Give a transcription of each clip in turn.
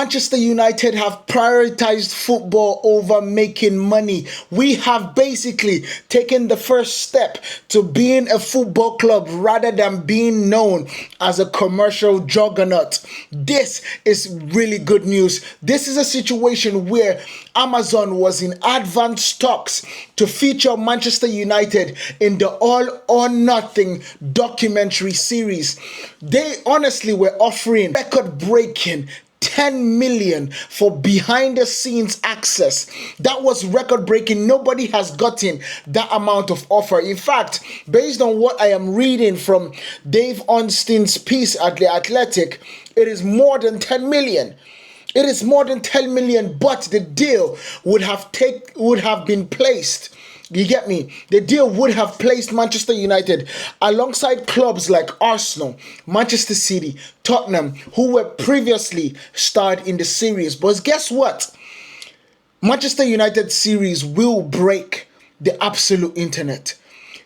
Manchester United have prioritized football over making money. We have basically taken the first step to being a football club rather than being known as a commercial juggernaut. This is really good news. This is a situation where Amazon was in advanced talks to feature Manchester United in the All or Nothing documentary series. They honestly were offering record-breaking 10 million for behind the scenes access. That was record breaking. Nobody has gotten that amount of offer. In fact, based on what I am reading from Dave Ornstein's piece at The Athletic, it is more than 10 million. It is more than 10 million, but the deal would have been placed. You get me? The deal would have placed Manchester United alongside clubs like Arsenal, Manchester City, Tottenham, who were previously starred in the series. But guess what? Manchester United series will break the absolute internet.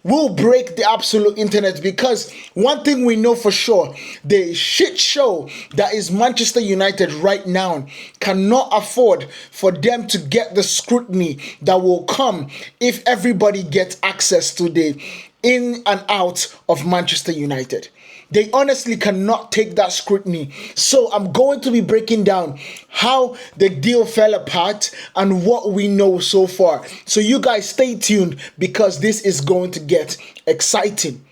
Will break the absolute internet, because one thing we know for sure, the shit show that is Manchester United right now cannot afford for them to get the scrutiny that will come if everybody gets access to the in and out of Manchester United. They honestly cannot take that scrutiny. So I'm going to be breaking down how the deal fell apart and what we know so far. So you guys stay tuned, because this is going to get exciting.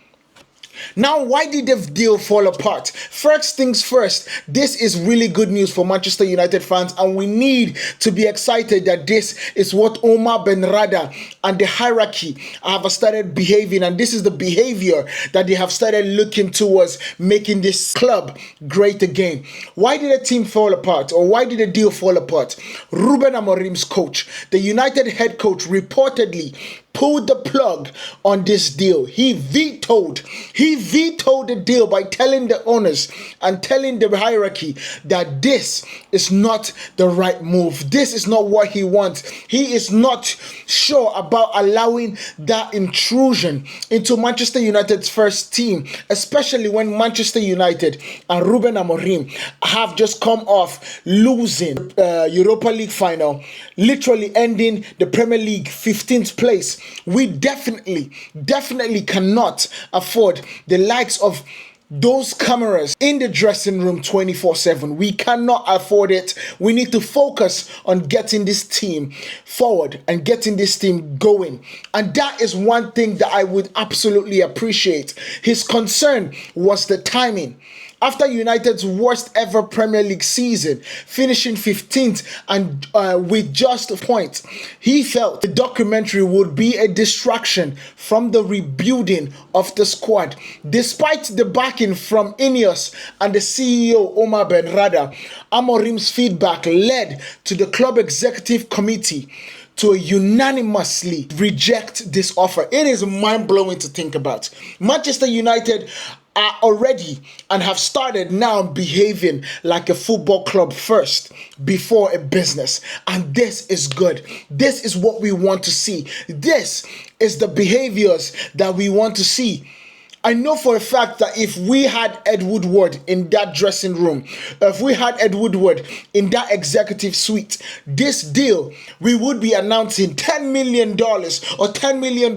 Now, why did the deal fall apart? First things first, this is really good news for Manchester United fans, and we need to be excited that this is what Omar Ben Rada and the hierarchy have started behaving, and this is the behavior that they have started looking towards making this club great again. Why did the team fall apart, or why did the deal fall apart? Ruben Amorim's coach, the United head coach, reportedly pulled the plug on this deal. He vetoed the deal by telling the owners and telling the hierarchy that this is not the right move. This is not what he wants. He is not sure about allowing that intrusion into Manchester United's first team, especially when Manchester United and Ruben Amorim have just come off losing Europa League final, literally ending the Premier League 15th place. We definitely cannot afford the likes of those cameras in the dressing room 24/7. We cannot afford it. We need to focus on getting this team forward and getting this team going. And that is one thing that I would absolutely appreciate. His concern was the timing. After United's worst ever Premier League season, finishing 15th and with just a point, he felt the documentary would be a distraction from the rebuilding of the squad. Despite the backing from Ineos and the CEO Omar Ben Rada, Amorim's feedback led to the club executive committee to unanimously reject this offer. It is mind-blowing to think about. Manchester United are already and have started now behaving like a football club first before a business, and this is good. This is what we want to see. This is the behaviors that we want to see. I know for a fact that if we had Ed Woodward in that dressing room, if we had Ed Woodward in that executive suite, this deal, we would be announcing $10 million or £10 million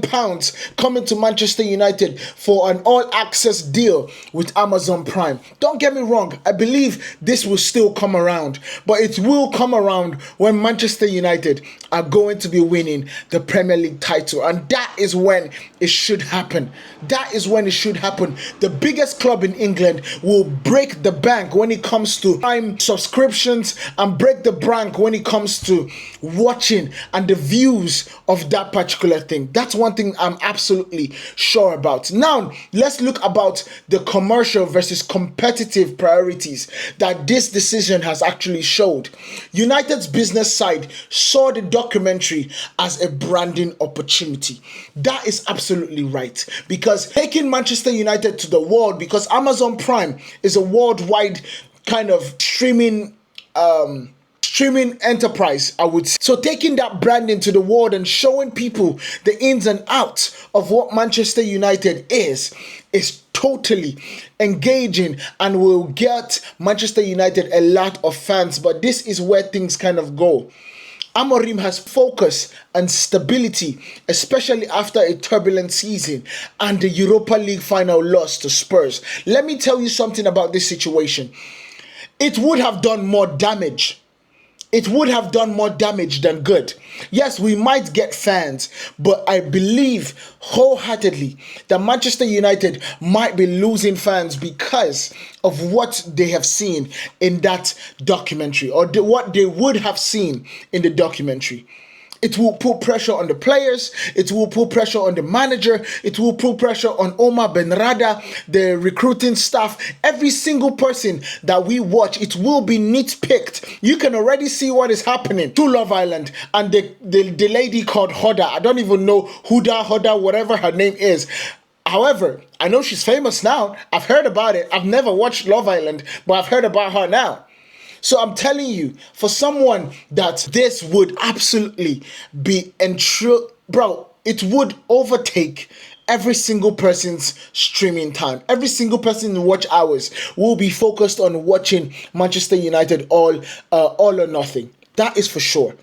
coming to Manchester United for an all-access deal with Amazon Prime. Don't get me wrong, I believe this will still come around, but it will come around when Manchester United are going to be winning the Premier League title, and that is when it should happen. That is when it should happen. The biggest club in England will break the bank when it comes to Prime subscriptions and break the bank when it comes to watching and the views of that particular thing. That's one thing I'm absolutely sure about. Now, let's look about the commercial versus competitive priorities that this decision has actually showed. United's business side saw the documentary as a branding opportunity. That is absolutely right, because taking Manchester United to the world, because Amazon Prime is a worldwide kind of streaming enterprise, I would say. So taking that branding to the world and showing people the ins and outs of what Manchester United is totally engaging and will get Manchester United a lot of fans. But this is where things kind of go. Amorim has focus and stability, especially after a turbulent season and the Europa League final loss to Spurs. Let me tell you something about this situation. It would have done more damage. It would have done more damage than good. Yes, we might get fans, but I believe wholeheartedly that Manchester United might be losing fans because of what they have seen in that documentary, or what they would have seen in the documentary. It will put pressure on the players. It will put pressure on the manager. It will put pressure on Omar Benrada, the recruiting staff. Every single person that we watch, it will be nitpicked. You can already see what is happening to Love Island and the lady called Hoda. I don't even know Hoda, whatever her name is. However, I know she's famous now. I've heard about it. I've never watched Love Island, but I've heard about her now. So I'm telling you, for someone that this would absolutely be bro, it would overtake every single person's streaming time. Every single person in watch hours will be focused on watching Manchester United all or nothing. That is for sure.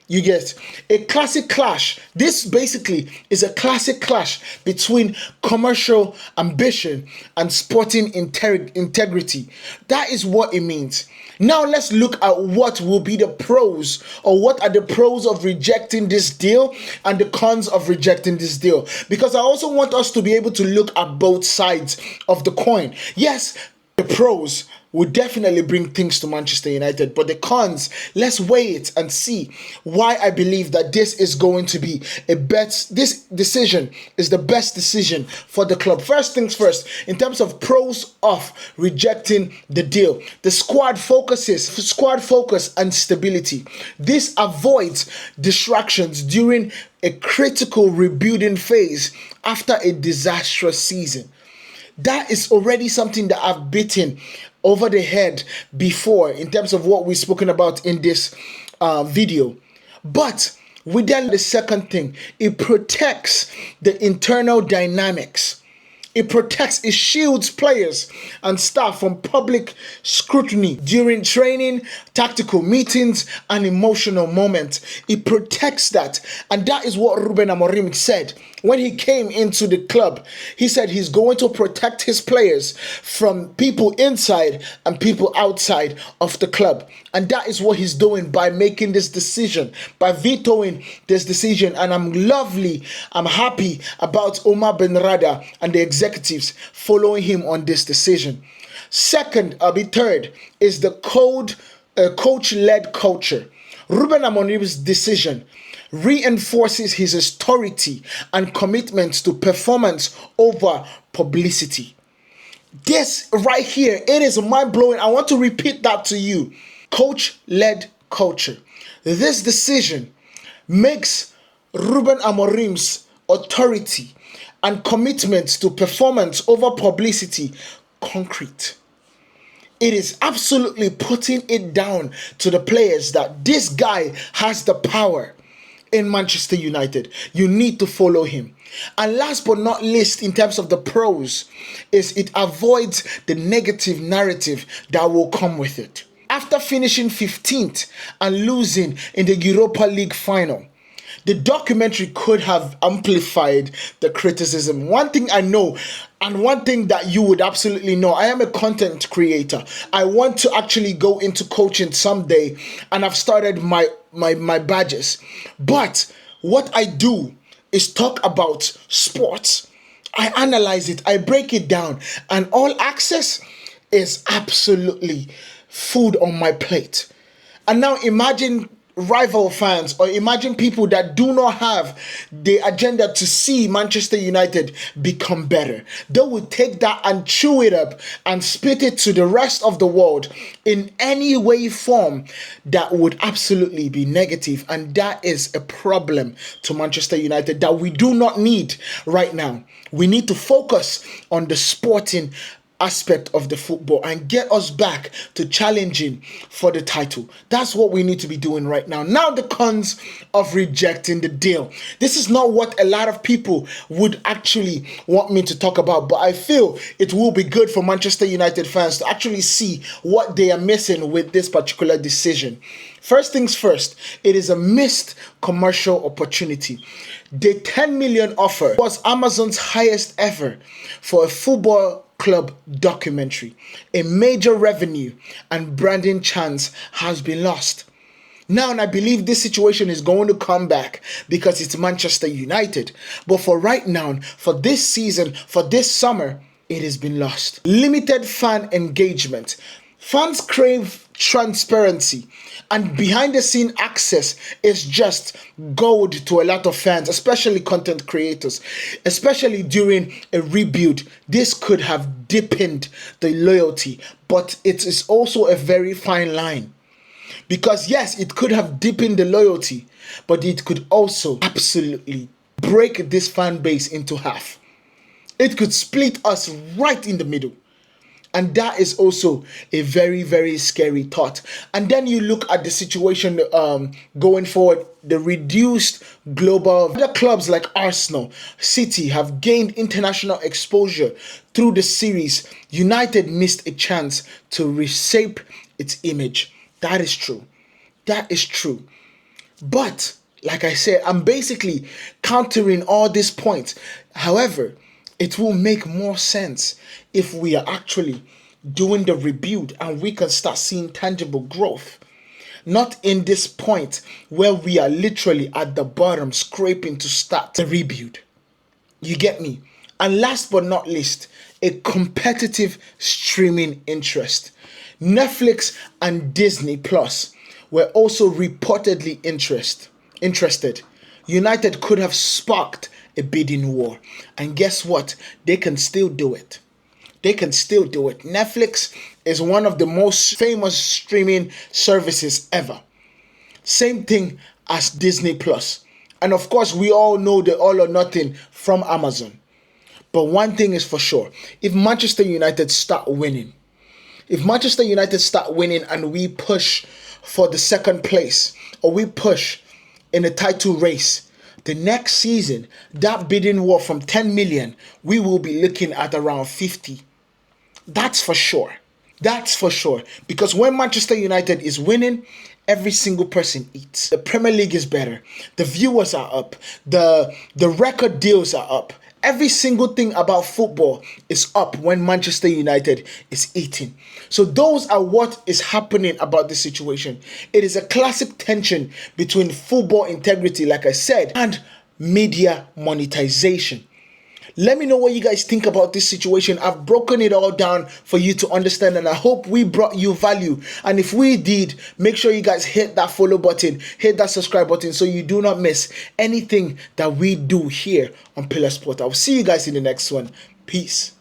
You get a classic clash. This basically is a classic clash between commercial ambition and sporting integrity. That is what it means. Now let's look at what will be the pros, or what are the pros of rejecting this deal and the cons of rejecting this deal. Because I also want us to be able to look at both sides of the coin. Yes, the pros would definitely bring things to Manchester United, but the cons, let's weigh it and see why I believe that this is going to be this decision is the best decision for the club. First things first, in terms of pros of rejecting the deal, the squad focus and stability. This avoids distractions during a critical rebuilding phase after a disastrous season. That is already something that I've beaten over the head before in terms of what we've spoken about in this video. But with then the second thing, it protects the internal dynamics. It shields players and staff from public scrutiny during training, tactical meetings, and emotional moments. It protects that. And that is what Ruben Amorim said when he came into the club. He said he's going to protect his players from people inside and people outside of the club. And that is what he's doing by making this decision, by vetoing this decision. And I'm happy about Omar Benrada and the executives following him on this decision. Third is the coach-led culture. Ruben Amorim's decision reinforces his authority and commitment to performance over publicity. This right here, it is mind-blowing. I want to repeat that to you. Coach-led culture. This decision makes Ruben Amorim's authority and commitment to performance over publicity concrete. It is absolutely putting it down to the players that this guy has the power in Manchester United. You need to follow him. And last but not least, in terms of the pros, is it avoids the negative narrative that will come with it. After finishing 15th and losing in the Europa League final, the documentary could have amplified the criticism. One thing I know, and one thing that you would absolutely know, I am a content creator. I want to actually go into coaching someday, and I've started my badges. But what I do is talk about sports. I analyze it, I break it down, and all access is absolutely food on my plate. And now imagine rival fans, or imagine people that do not have the agenda to see Manchester United become better. They will take that and chew it up and spit it to the rest of the world in any way, form that would absolutely be negative. And that is a problem to Manchester United that we do not need right now. We need to focus on the sporting aspect of the football and get us back to challenging for the title. That's what we need to be doing right now. Now, the cons of rejecting the deal. This is not what a lot of people would actually want me to talk about, but I feel it will be good for Manchester United fans to actually see what they are missing with this particular decision. First things first, it is a missed commercial opportunity. The 10 million offer was Amazon's highest ever for a football club documentary. A major revenue and branding chance has been lost. Now, and I believe this situation is going to come back because it's Manchester United. But for right now, for this season, for this summer, it has been lost. Limited fan engagement. Fans crave transparency, and behind the scene access is just gold to a lot of fans, especially content creators. Especially during a rebuild, this could have deepened the loyalty, but it is also a very fine line. Because yes, it could have deepened the loyalty, but it could also absolutely break this fan base into half. It could split us right in the middle. And that is also a very, very scary thought. And then you look at the situation going forward, the reduced global. Other clubs like Arsenal, City have gained international exposure through the series. United missed a chance to reshape its image. That is true. That is true. But, like I said, I'm basically countering all these points. However, it will make more sense if we are actually doing the rebuild and we can start seeing tangible growth. Not in this point where we are literally at the bottom scraping to start the rebuild. You get me? And last but not least, a competitive streaming interest. Netflix and Disney Plus were also reportedly interested. United could have sparked a bidding war. And guess what? They can still do it. They can still do it. Netflix is one of the most famous streaming services ever. Same thing as Disney Plus. And of course, we all know the all or nothing from Amazon. But one thing is for sure. If Manchester United start winning and we push for the second place, or we push in a title race, the next season, that bidding war from 10 million, we will be looking at around 50. That's for sure. That's for sure. Because when Manchester United is winning, every single person eats. The Premier League is better. The viewers are up. The record deals are up. Every single thing about football is up when Manchester United is eating. So those are what is happening about this situation. It is a classic tension between football integrity, like I said, and media monetization. Let me know what you guys think about this situation. I've broken it all down for you to understand, and I hope we brought you value. And if we did, make sure you guys hit that follow button, hit that subscribe button so you do not miss anything that we do here on Pillar Sport. I'll see you guys in the next one. Peace.